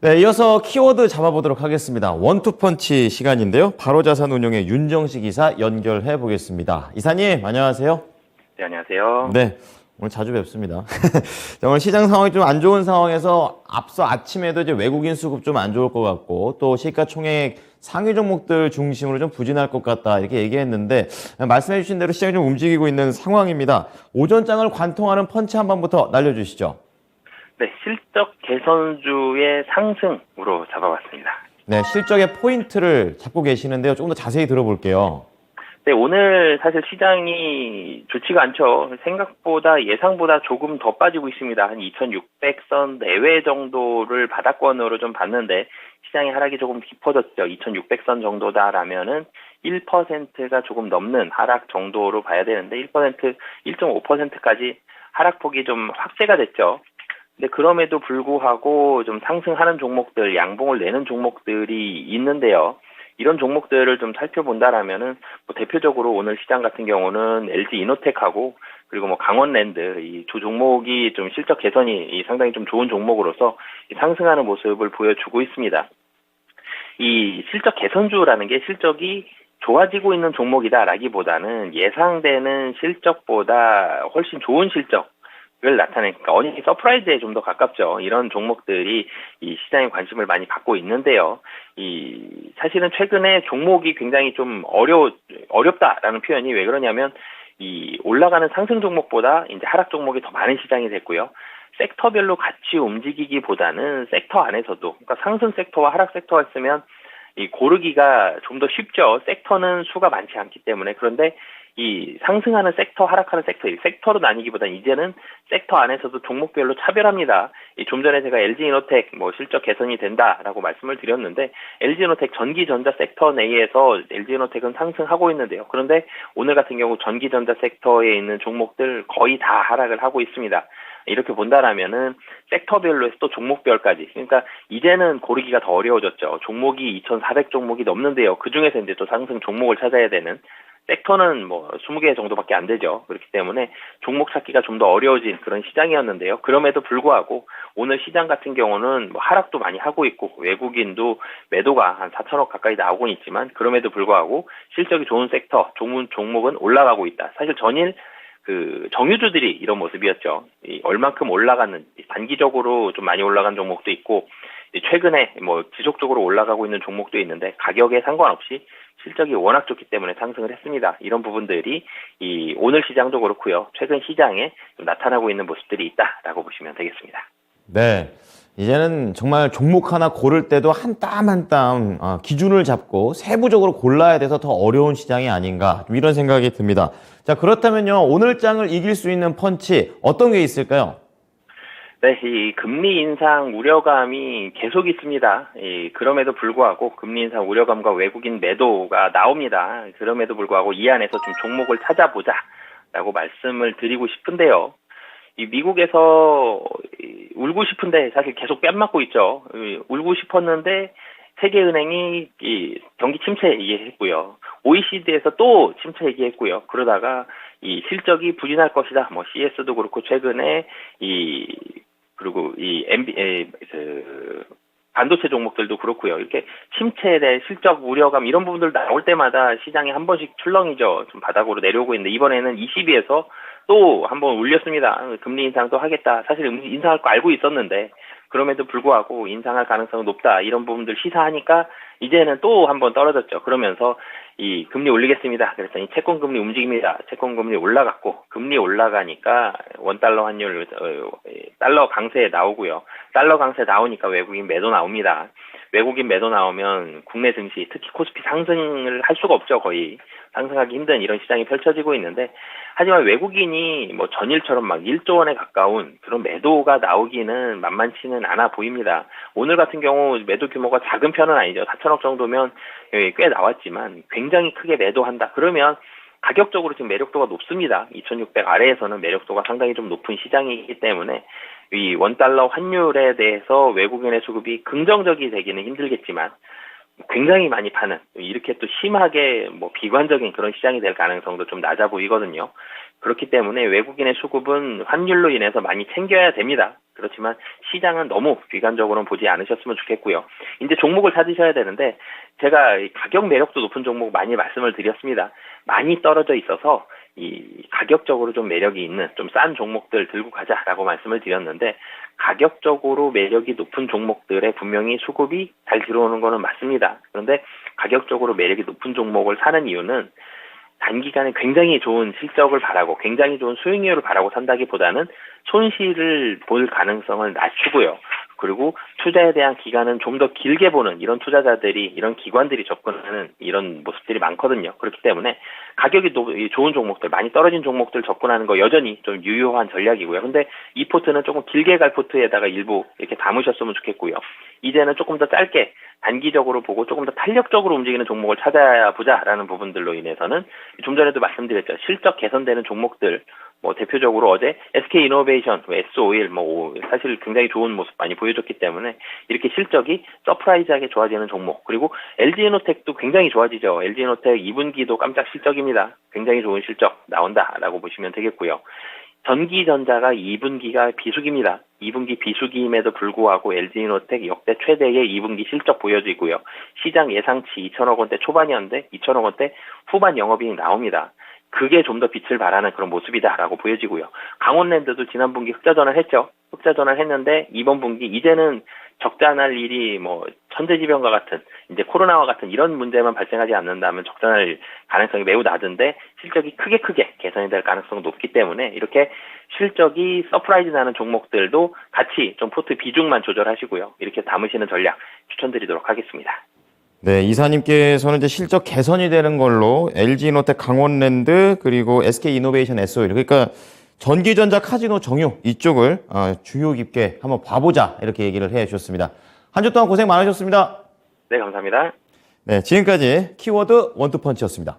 네, 이어서 키워드 잡아보도록 하겠습니다. 원투펀치 시간인데요. 바로자산운용의 윤정식 이사 연결해 보겠습니다. 이사님, 안녕하세요. 네, 안녕하세요. 네, 오늘 자주 뵙습니다. 자, 오늘 시장 상황이 좀 안 좋은 상황에서 앞서 아침에도 이제 외국인 수급 좀 안 좋을 것 같고 또 시가총액 상위 종목들 중심으로 좀 부진할 것 같다 이렇게 얘기했는데 말씀해 주신 대로 시장이 좀 움직이고 있는 상황입니다. 오전장을 관통하는 펀치 한 번부터 날려주시죠. 네, 실적 개선주의 상승으로 잡아봤습니다. 네, 실적의 포인트를 잡고 계시는데요. 조금 더 자세히 들어볼게요. 네, 오늘 사실 시장이 좋지가 않죠. 생각보다 예상보다 조금 더 빠지고 있습니다. 한 2600선 내외 정도를 바닥권으로 좀 봤는데 시장의 하락이 조금 깊어졌죠. 2600선 정도다라면은 1%가 조금 넘는 하락 정도로 봐야 되는데 1%, 1.5%까지 하락폭이 좀 확대가 됐죠. 근데 그럼에도 불구하고 좀 상승하는 종목들, 양봉을 내는 종목들이 있는데요. 이런 종목들을 좀 살펴본다라면은 뭐 대표적으로 오늘 시장 같은 경우는 LG 이노텍하고 그리고 뭐 강원랜드 이 두 종목이 좀 실적 개선이 상당히 좀 좋은 종목으로서 상승하는 모습을 보여주고 있습니다. 이 실적 개선주라는 게 실적이 좋아지고 있는 종목이다라기보다는 예상되는 실적보다 훨씬 좋은 실적 을 나타내니까 어닝 서프라이즈에 좀 더 가깝죠. 이런 종목들이 이 시장에 관심을 많이 갖고 있는데요. 이 사실은 최근에 종목이 굉장히 좀 어렵다라는 표현이 왜 그러냐면 이 올라가는 상승 종목보다 이제 하락 종목이 더 많은 시장이 됐고요. 섹터별로 같이 움직이기보다는 섹터 안에서도 그러니까 상승 섹터와 하락 섹터가 있으면 이 고르기가 좀 더 쉽죠. 섹터는 수가 많지 않기 때문에. 그런데 이 상승하는 섹터, 하락하는 섹터, 이 섹터로 나뉘기보다는 이제는 섹터 안에서도 종목별로 차별합니다. 좀 전에 제가 LG이노텍 뭐 실적 개선이 된다라고 말씀을 드렸는데 LG이노텍 전기전자 섹터 내에서 LG이노텍은 상승하고 있는데요. 그런데 오늘 같은 경우 전기전자 섹터에 있는 종목들 거의 다 하락을 하고 있습니다. 이렇게 본다라면은 섹터별로 해서 또 종목별까지 그러니까 이제는 고르기가 더 어려워졌죠. 종목이 2,400 종목이 넘는데요. 그 중에서 이제 또 상승 종목을 찾아야 되는 섹터는 뭐 20개 정도밖에 안 되죠. 그렇기 때문에 종목 찾기가 좀 더 어려워진 그런 시장이었는데요. 그럼에도 불구하고 오늘 시장 같은 경우는 뭐 하락도 많이 하고 있고 외국인도 매도가 한 4천억 가까이 나오고 있지만 그럼에도 불구하고 실적이 좋은 섹터, 좋은 종목은 올라가고 있다. 사실 전일 그 정유주들이 이런 모습이었죠. 얼만큼 올라가는 단기적으로 좀 많이 올라간 종목도 있고 최근에 뭐 지속적으로 올라가고 있는 종목도 있는데 가격에 상관없이 실적이 워낙 좋기 때문에 상승을 했습니다. 이런 부분들이 이 오늘 시장도 그렇고요. 최근 시장에 좀 나타나고 있는 모습들이 있다라고 보시면 되겠습니다. 네. 이제는 정말 종목 하나 고를 때도 한 땀 한 땀 기준을 잡고 세부적으로 골라야 돼서 더 어려운 시장이 아닌가 이런 생각이 듭니다. 자, 그렇다면요. 오늘 장을 이길 수 있는 펀치 어떤 게 있을까요? 네, 이 금리 인상 우려감이 계속 있습니다. 그럼에도 불구하고 금리 인상 우려감과 외국인 매도가 나옵니다. 그럼에도 불구하고 이 안에서 좀 종목을 찾아보자라고 말씀을 드리고 싶은데요. 이 미국에서 울고 싶은데 사실 계속 뺨 맞고 있죠. 울고 싶었는데 세계은행이 이 경기 침체 얘기했고요. OECD에서 또 침체 얘기했고요. 그러다가 이 실적이 부진할 것이다. 뭐 CS도 그렇고 최근에 그리고 반도체 종목들도 그렇고요. 이렇게 침체에 대해 실적 우려감 이런 부분들 나올 때마다 시장이 한 번씩 출렁이죠. 좀 바닥으로 내려오고 있는데 이번에는 22에서 또 한 번 울렸습니다. 금리 인상도 하겠다. 사실 인상할 거 알고 있었는데 그럼에도 불구하고 인상할 가능성은 높다. 이런 부분들 시사하니까 이제는 또 한 번 떨어졌죠. 그러면서 이 금리 올리겠습니다. 그랬더니 채권 금리 움직입니다. 채권 금리 올라갔고 금리 올라가니까 원달러 환율 달러 강세 나오고요. 달러 강세 나오니까 외국인 매도 나옵니다. 외국인 매도 나오면 국내 증시 특히 코스피 상승을 할 수가 없죠. 거의 상승하기 힘든 이런 시장이 펼쳐지고 있는데 하지만 외국인이 뭐 전일처럼 막 1조 원에 가까운 그런 매도가 나오기는 만만치는 않아 보입니다. 오늘 같은 경우 매도 규모가 작은 편은 아니죠. 4천억 정도면 꽤 나왔지만 굉장히 크게 매도한다. 그러면 가격적으로 지금 매력도가 높습니다. 2,600 아래에서는 매력도가 상당히 좀 높은 시장이기 때문에 이 원달러 환율에 대해서 외국인의 수급이 긍정적이 되기는 힘들겠지만 굉장히 많이 파는 이렇게 또 심하게 뭐 비관적인 그런 시장이 될 가능성도 좀 낮아 보이거든요. 그렇기 때문에 외국인의 수급은 환율로 인해서 많이 챙겨야 됩니다. 그렇지만 시장은 너무 비관적으로는 보지 않으셨으면 좋겠고요. 이제 종목을 찾으셔야 되는데 제가 가격 매력도 높은 종목 많이 말씀을 드렸습니다. 많이 떨어져 있어서 이 가격적으로 좀 매력이 있는 좀 싼 종목들 들고 가자라고 말씀을 드렸는데 가격적으로 매력이 높은 종목들에 분명히 수급이 잘 들어오는 거는 맞습니다. 그런데 가격적으로 매력이 높은 종목을 사는 이유는 단기간에 굉장히 좋은 실적을 바라고 굉장히 좋은 수익률을 바라고 산다기보다는 손실을 볼 가능성을 낮추고요. 그리고 투자에 대한 기간은 좀 더 길게 보는 이런 투자자들이 이런 기관들이 접근하는 이런 모습들이 많거든요. 그렇기 때문에 가격이 좋은 종목들 많이 떨어진 종목들 접근하는 거 여전히 좀 유효한 전략이고요. 근데 이 포트는 조금 길게 갈 포트에다가 일부 이렇게 담으셨으면 좋겠고요. 이제는 조금 더 짧게 단기적으로 보고 조금 더 탄력적으로 움직이는 종목을 찾아보자라는 부분들로 인해서는 좀 전에도 말씀드렸죠. 실적 개선되는 종목들 뭐 대표적으로 어제 SK이노베이션, S-오일 사실 굉장히 좋은 모습 많이 보여줬기 때문에 이렇게 실적이 서프라이즈하게 좋아지는 종목 그리고 LG에너텍도 굉장히 좋아지죠. LG에너텍 2분기도 깜짝 실적입니다. 굉장히 좋은 실적 나온다라고 보시면 되겠고요. 전기전자가 2분기가 비수기입니다. 2분기 비수기임에도 불구하고 LG에너텍 역대 최대의 2분기 실적 보여지고요. 시장 예상치 2천억 원대 초반이었는데 2천억 원대 후반 영업이익 나옵니다. 그게 좀 더 빛을 발하는 그런 모습이다라고 보여지고요. 강원랜드도 지난 분기 흑자 전환했죠. 흑자 전환했는데 이번 분기 이제는 적자 날 일이 천재지변과 같은 이제 코로나와 같은 이런 문제만 발생하지 않는다면 적자 날 가능성이 매우 낮은데 실적이 크게 개선이 될 가능성이 높기 때문에 이렇게 실적이 서프라이즈 나는 종목들도 같이 좀 포트 비중만 조절하시고요. 이렇게 담으시는 전략 추천드리도록 하겠습니다. 네, 이사님께서는 이제 실적 개선이 되는 걸로 LG이노텍, 강원랜드 그리고 SK이노베이션, S-오일 그러니까 전기전자, 카지노, 정유 이쪽을 주요 깊게 한번 봐보자 이렇게 얘기를 해주셨습니다. 한 주 동안 고생 많으셨습니다. 네, 감사합니다. 네, 지금까지 키워드 원투펀치였습니다.